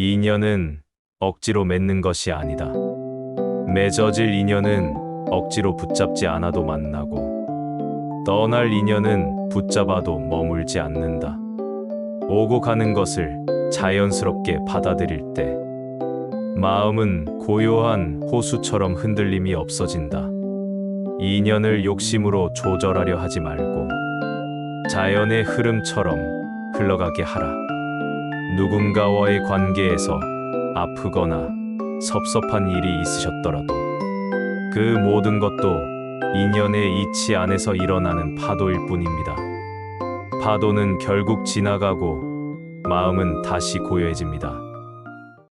인연은 억지로 맺는 것이 아니다. 맺어질 인연은 억지로 붙잡지 않아도 만나고, 떠날 인연은 붙잡아도 머물지 않는다. 오고 가는 것을 자연스럽게 받아들일 때, 마음은 고요한 호수처럼 흔들림이 없어진다. 인연을 욕심으로 조절하려 하지 말고, 자연의 흐름처럼 흘러가게 하라. 누군가와의 관계에서 아프거나 섭섭한 일이 있으셨더라도, 그 모든 것도 인연의 이치 안에서 일어나는 파도일 뿐입니다. 파도는 결국 지나가고 마음은 다시 고요해집니다.